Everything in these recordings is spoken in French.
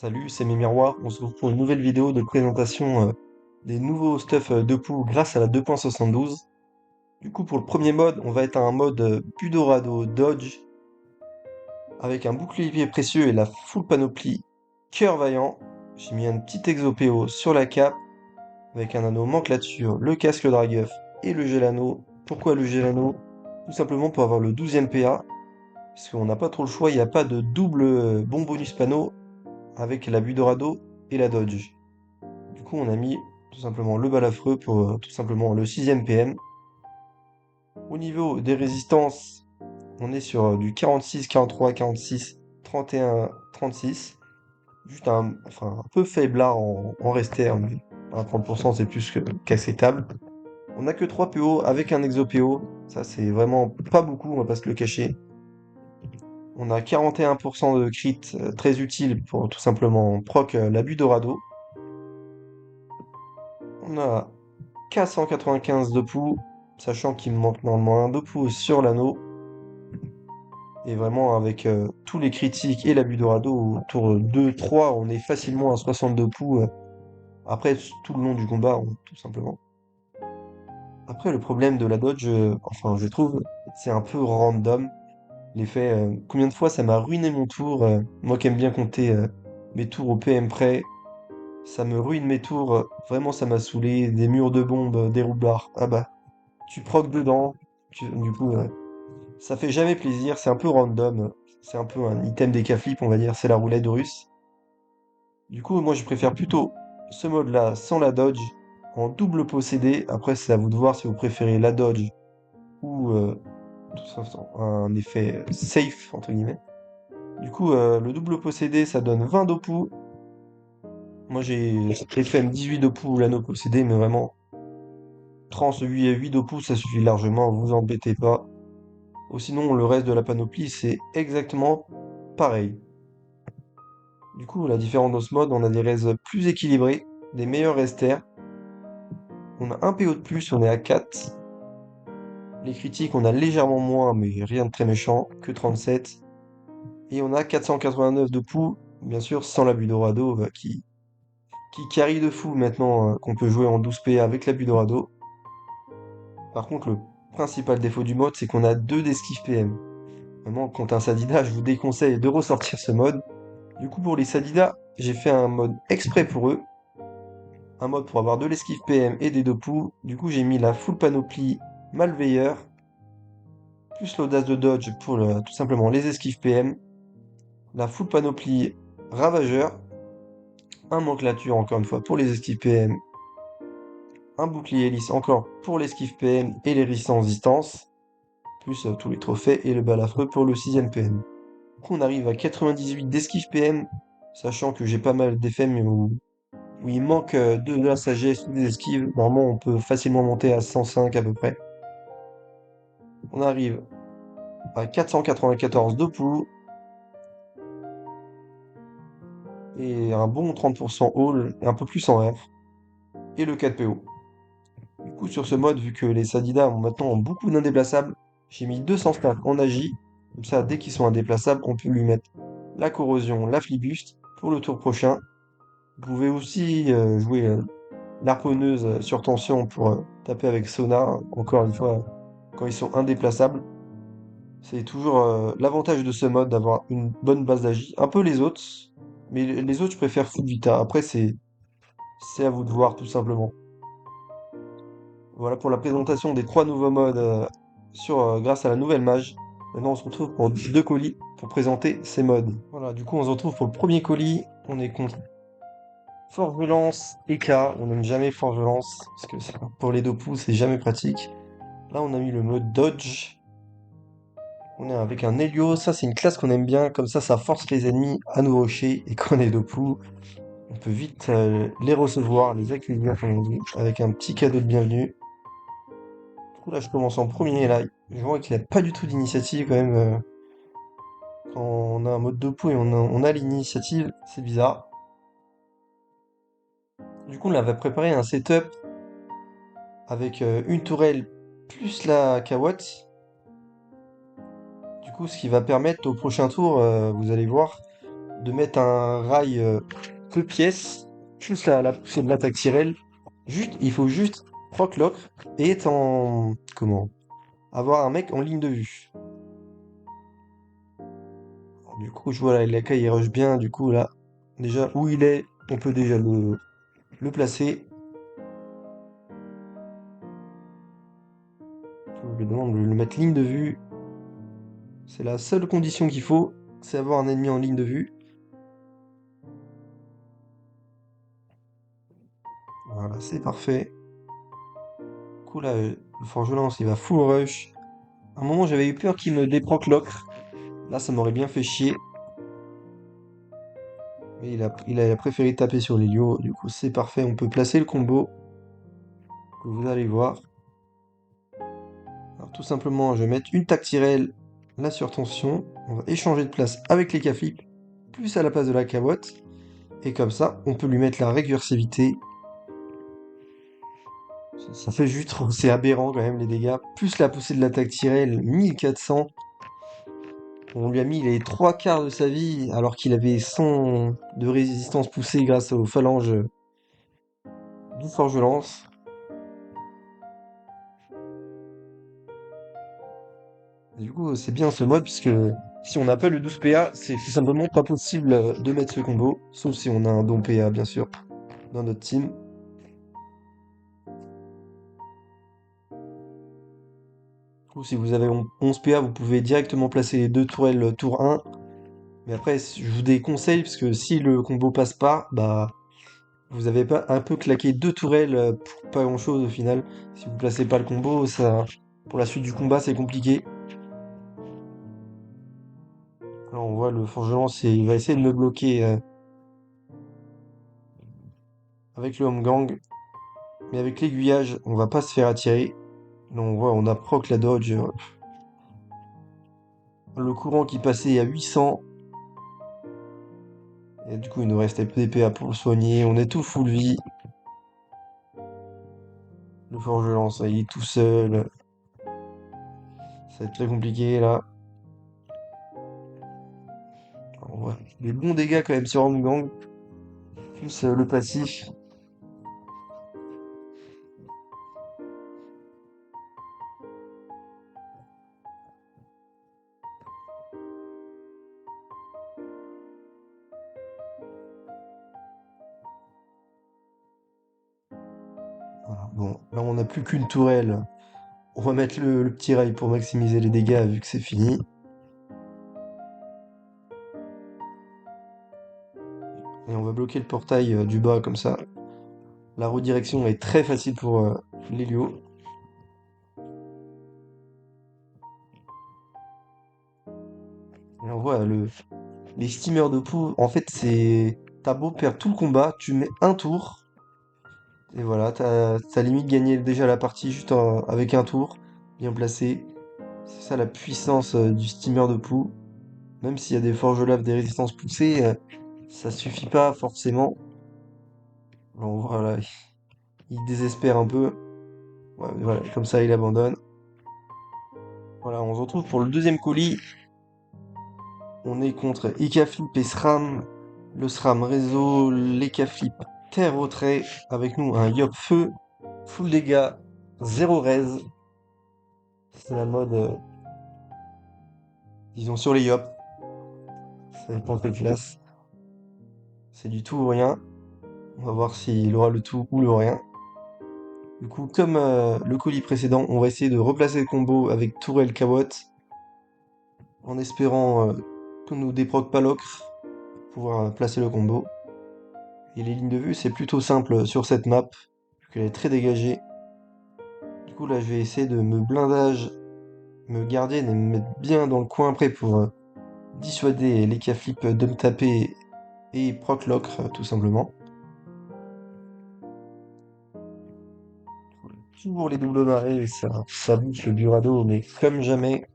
Salut, c'est mes miroirs. On se retrouve pour une nouvelle vidéo de présentation des nouveaux stuff de poux grâce à la 2.72. Du coup, pour le premier mode, on va être à un mode Budorado Dodge avec un bouclier précieux et la full panoplie Cœur Vaillant. J'ai mis un petit exopéo sur la cape avec un anneau manclature, le casque Dragueuf et le Gelano. Pourquoi le Gelano? Tout simplement pour avoir le 12e PA, parce qu'on n'a pas trop le choix, il n'y a pas de double bon bonus panneau avec la Budorado et la Dodge. Du coup, on a mis tout simplement le balafreux pour tout simplement le 6e PM. Au niveau des résistances, on est sur du 46, 43, 46, 31, 36. Juste un peu faiblard en rester, mais à 30% c'est plus qu'acceptable. On n'a que 3 PO avec un exo PO. Ça, c'est vraiment pas beaucoup, on va pas se le cacher. On a 41% de crit très utile pour tout simplement proc l'abus Dorado. On a 495 de pouls, sachant qu'il me manque normalement un de pouls sur l'anneau. Et vraiment, avec tous les critiques et l'abus Dorado, autour de 2-3, on est facilement à 62 pouls. Après, tout le long du combat, tout simplement. Après, le problème de la Dodge, enfin, je trouve, c'est un peu random. L'effet, combien de fois ça m'a ruiné mon tour, moi qui aime bien compter mes tours au PM près, ça me ruine mes tours, vraiment ça m'a saoulé, des murs de bombes, des roublards, ah bah, tu procs dedans, du coup, ça fait jamais plaisir, c'est un peu random, c'est un peu un item des flip on va dire, c'est la roulette russe. Du coup, moi je préfère plutôt ce mode-là sans la dodge, en double possédé, après c'est à vous de voir si vous préférez la dodge ou tout ça, un effet safe, entre guillemets. Du coup, le double possédé, ça donne 20 d'opou. Moi j'ai FM 18 d'opou, l'anneau possédé, mais vraiment, trans 8 et 8 d'opou, ça suffit largement, vous embêtez pas. Ou sinon, le reste de la panoplie, c'est exactement pareil. Du coup, la différence dans ce mode, on a des raises plus équilibrées, des meilleurs resters. On a un PO de plus, on est à 4. Les critiques, on a légèrement moins, mais rien de très méchant, que 37. Et on a 489 de pouls, bien sûr, sans l'abus Dorado, qui carry de fou maintenant, qu'on peut jouer en 12P avec l'abus Dorado. Par contre, le principal défaut du mode, c'est qu'on a 2 d'esquive PM. Vraiment, contre un Sadida, je vous déconseille de ressortir ce mode. Du coup, pour les Sadida, j'ai fait un mode exprès pour eux. Un mode pour avoir de l'esquive PM et des deux poux. Du coup, j'ai mis la full panoplie Malveilleur, plus l'audace de dodge pour tout simplement les esquives PM, la full panoplie Ravageur, un manclature encore une fois pour les esquives PM, un bouclier hélice encore pour l'esquive PM et les résistances distance, plus tous les trophées et le balafreux pour le 6ème PM. Du coup, on arrive à 98 d'esquive PM, sachant que j'ai pas mal d'effets, mais où il manque de la sagesse ou des esquives. Normalement, on peut facilement monter à 105 à peu près. On arrive à 494 de pouls et un bon 30% haul et un peu plus en F. Et le 4 PO. Du coup, sur ce mode, vu que les Sadida ont maintenant beaucoup d'indéplaçables, j'ai mis 200 stacks en agi. Comme ça, dès qu'ils sont indéplaçables, on peut lui mettre la corrosion, la flibuste pour le tour prochain. Vous pouvez aussi jouer l'harponneuse sur tension pour taper avec Sona, encore une fois, quand ils sont indéplaçables. C'est toujours l'avantage de ce mode d'avoir une bonne base d'agi. Un peu les autres, mais les autres, je préfère Full Vita. Après, c'est à vous de voir, tout simplement. Voilà pour la présentation des 3 nouveaux modes grâce à la nouvelle mage. Maintenant, on se retrouve pour 2 colis pour présenter ces modes. Voilà, du coup, on se retrouve pour le premier colis. On est contre Force Violence et K. On n'aime jamais Force Violence, parce que pour les 2 pouces, c'est jamais pratique. Là, on a mis le mode Dodge. On est avec un Helio. Ça, c'est une classe qu'on aime bien. Comme ça force les ennemis à nous rusher. Et quand on est 2 pouces, on peut vite les recevoir, les accueillir, comme on dit, avec un petit cadeau de bienvenue. Du coup, là, je commence en premier. Là, je vois qu'il n'y a pas du tout d'initiative quand même. Quand on a un mode de pouls et on a l'initiative, c'est bizarre. Du coup, on avait préparé un setup avec une tourelle plus la Kawatt. Du coup, ce qui va permettre au prochain tour, vous allez voir, de mettre un rail peu pièce, plus la poussée de l'attaque Tyrell. Juste, il faut juste proc l'ocre et être en... Comment? Avoir un mec en ligne de vue. Alors, du coup, je vois là, Lakai il rush bien, du coup là, déjà où il est, on peut déjà le placer. Je lui demande de le mettre ligne de vue. C'est la seule condition qu'il faut, c'est avoir un ennemi en ligne de vue. Voilà, c'est parfait. Du coup là, le Forgelance, il va full rush. À un moment, j'avais eu peur qu'il me déproc l'ocre. Là, ça m'aurait bien fait chier. Mais il a préféré taper sur l'Helio. Du coup, c'est parfait. On peut placer le combo. Que vous allez voir. Alors, tout simplement, je vais mettre une tactirelle, la surtension. On va échanger de place avec les Caflips, plus à la place de la cabotte. Et comme ça, on peut lui mettre la récursivité. Ça fait juste, c'est aberrant quand même les dégâts. Plus la poussée de l'attaque tyrell, 1400. On lui a mis les trois quarts de sa vie, alors qu'il avait 100 de résistance poussée grâce aux phalanges du Forgelance. Du coup, c'est bien ce mode, puisque si on n'a pas le 12 PA, c'est tout simplement pas possible de mettre ce combo, sauf si on a un don PA, bien sûr, dans notre team. Du coup, si vous avez 11 PA, vous pouvez directement placer les deux tourelles tour 1. Mais après, je vous déconseille, parce que si le combo passe pas, bah, vous avez pas un peu claqué deux tourelles pour pas grand-chose au final. Si vous placez pas le combo, ça, pour la suite du combat, c'est compliqué. Alors, on voit le forgeron, il va essayer de me bloquer avec le home gang. Mais avec l'aiguillage, on va pas se faire attirer. Là, on voit, on a proc la dodge. Le courant qui passait à 800. Et du coup, il nous restait peu d'épée pour le soigner. On est tout full vie. Le forgeron, ça, il est tout seul. Ça va être très compliqué là. Alors, on voit des bons dégâts quand même sur home gang. Plus le passif. Voilà. Bon, là, on n'a plus qu'une tourelle. On va mettre le petit rail pour maximiser les dégâts vu que c'est fini. Et on va bloquer le portail du bas comme ça. La redirection est très facile pour l'Helio. Et on voit les steamers de poux. En fait, c'est. T'as beau perdre tout le combat, tu mets un tour. Et voilà, t'as limite gagné déjà la partie juste avec un tour. Bien placé. C'est ça la puissance du steamer de poux. Même s'il y a des forges lave, des résistances poussées, ça suffit pas forcément. Alors, voilà, il désespère un peu. Ouais, voilà, comme ça, il abandonne. Voilà, on se retrouve pour le deuxième colis. On est contre Ikaflip et SRAM. Le SRAM réseau, l'Ikaflip terre au trait. Avec nous, un Yop feu, full dégâts, 0 raise. C'est la mode, disons, sur les Yop. Ça dépend de quelle classe. C'est du tout ou rien. On va voir s'il aura le tout ou le rien. Du coup, comme le colis précédent, on va essayer de replacer le combo avec Tourelle Kawot. En espérant qu'on nous déproc pas l'ocre pour pouvoir placer le combo. Et les lignes de vue, c'est plutôt simple sur cette map, vu qu'elle est très dégagée. Du coup, là, je vais essayer de me blindage, me garder et me mettre bien dans le coin près pour dissuader les Caflips de me taper et proc l'ocre, tout simplement. Toujours les doubles marées, ça bouge le Burado, mais comme jamais,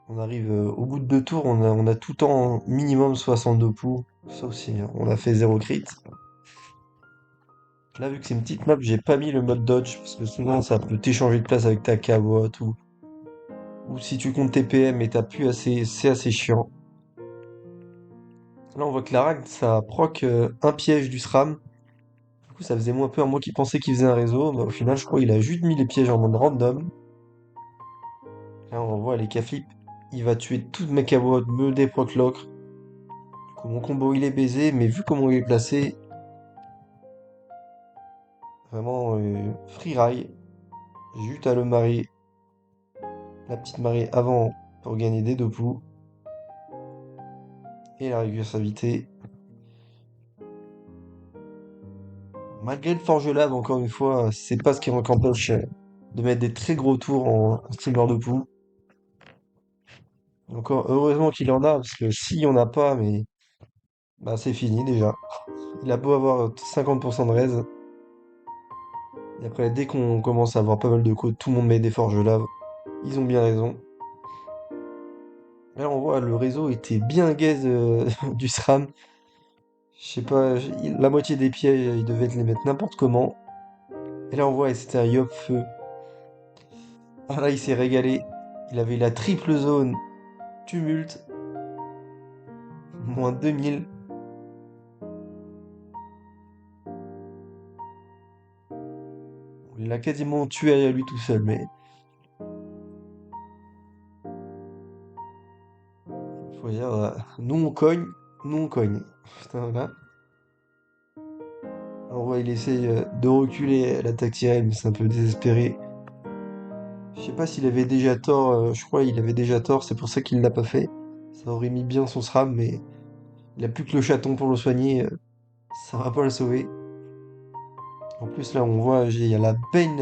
on arrive au bout de deux tours, on a tout le temps minimum 62 poux, sauf si on a fait 0 crit. Là, vu que c'est une petite map, j'ai pas mis le mode dodge, parce que souvent ça peut t'échanger de place avec ta cabotte, ou si tu comptes tes PM et t'as plus assez, c'est assez chiant. Là, on voit que la rag, ça proc un piège du SRAM. Du coup, ça faisait moins peur. Moi qui pensais qu'il faisait un réseau, bah, au final, je crois qu'il a juste mis les pièges en mode random. Là, on voit les K-flip. Il va tuer toutes mes cabottes, me déproc l'ocre. Du coup, mon combo, il est baisé, mais vu comment il est placé, vraiment free ride. J'ai juste à le marier, la petite mariée avant pour gagner des deux poux. Et la récursivité. Malgré le forge lave, encore une fois, c'est pas ce qui m'empêche de mettre des très gros tours en steamer de poux. Encore heureusement qu'il en a, parce que s'il y en a pas, mais bah c'est fini déjà. Il a beau avoir 50% de raise. Et après, dès qu'on commence à avoir pas mal de codes, tout le monde met des forges lave. Ils ont bien raison. Là, on voit le réseau était bien gaze du SRAM. Je sais pas, la moitié des pieds, il devait les mettre n'importe comment. Et là, on voit, et c'était un Yop feu. Ah là, il s'est régalé. Il avait la triple zone tumulte. Moins 2000. Il l'a quasiment tué à lui tout seul, mais faut dire, nous on cogne, nous on cogne. Putain, là. On voit, il essaye de reculer l'attaque tirée, mais c'est un peu désespéré. Je sais pas s'il avait déjà tort, je crois qu'il avait déjà tort, c'est pour ça qu'il l'a pas fait. Ça aurait mis bien son SRAM, mais il a plus que le chaton pour le soigner, ça va pas le sauver. En plus là on voit, il y a la benne,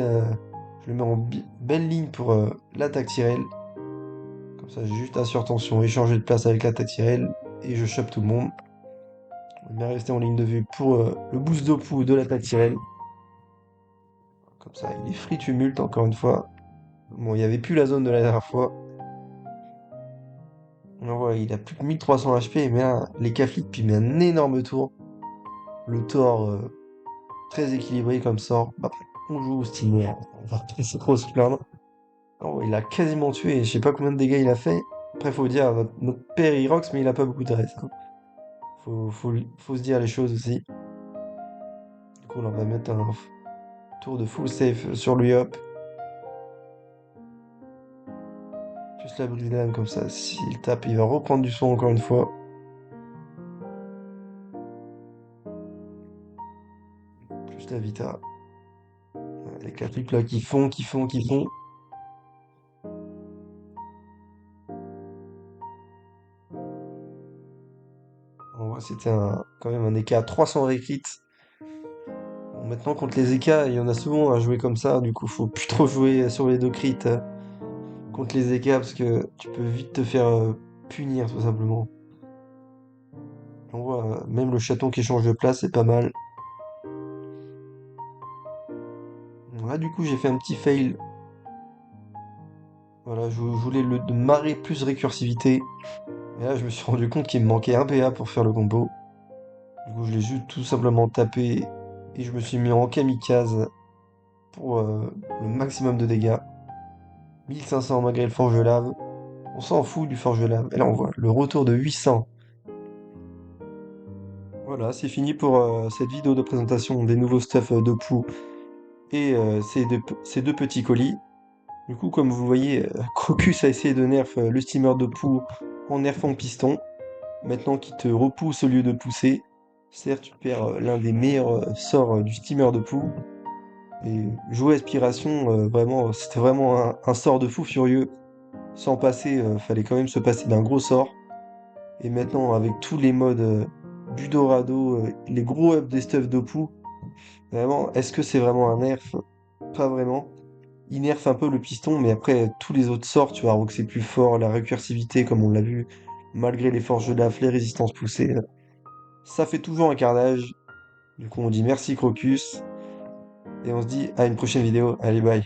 je le mets en belle ligne pour l'attaque tirelle. Comme ça j'ai juste à surtension, échanger de place avec l'attaque tirelle, et je chope tout le monde. On est bien resté en ligne de vue pour le boost d'Opu de l'attaque tirelle. Comme ça il est free tumulte encore une fois. Bon il n'y avait plus la zone de la dernière fois. On voit, il a plus que 1300 HP, mais là, les Kaflik, puis il met un énorme tour. Le Thor, très équilibré comme sort. Bah, après, on joue au Steamer, on va pas trop se plaindre. Oh, il a quasiment tué, je sais pas combien de dégâts il a fait. Après, faut dire, notre père il rox, mais il a pas beaucoup de reste, hein. Faut se dire les choses aussi. Du coup, là, on va mettre un tour de full safe sur lui, hop. Juste la brise d'âme comme ça. S'il tape, il va reprendre du son encore une fois. Juste la Vita. Les Kaflik là qui font, qui font, qui font. En vrai, c'était quand même un EK à 300 recrit. Bon, maintenant, contre les EK, il y en a souvent à jouer comme ça. Du coup, faut plus trop jouer sur les deux crits contre les EK parce que tu peux vite te faire punir, tout simplement. On voit même le chaton qui change de place, c'est pas mal. Là, du coup, j'ai fait un petit fail. Voilà, je voulais le de marrer plus récursivité. Et là, je me suis rendu compte qu'il me manquait un PA pour faire le combo. Du coup, je l'ai juste tout simplement tapé et je me suis mis en kamikaze pour le maximum de dégâts. 1500 malgré le forge lave. On s'en fout du forge lave. Et là, on voit le retour de 800. Voilà, c'est fini pour cette vidéo de présentation des nouveaux stuff de Pou et ces deux petits colis. Du coup, comme vous le voyez, Crocus a essayé de nerf le steamer de Pou en nerfant piston. Maintenant qu'il te repousse au lieu de pousser. Certes, tu perds l'un des meilleurs sorts du steamer de Pou. Et jouer aspiration, vraiment, c'était vraiment un sort de fou furieux. Sans passer, fallait quand même se passer d'un gros sort. Et maintenant, avec tous les modes Budorado, les gros ups des stuff d'Opu, vraiment, est-ce que c'est vraiment un nerf? Pas vraiment. Il nerf un peu le piston, mais après, tous les autres sorts, tu vois, que c'est plus fort, la récursivité, comme on l'a vu, malgré les forces de laf, les résistances poussées, ça fait toujours un carnage. Du coup, on dit merci Crocus, et on se dit à une prochaine vidéo. Allez, bye.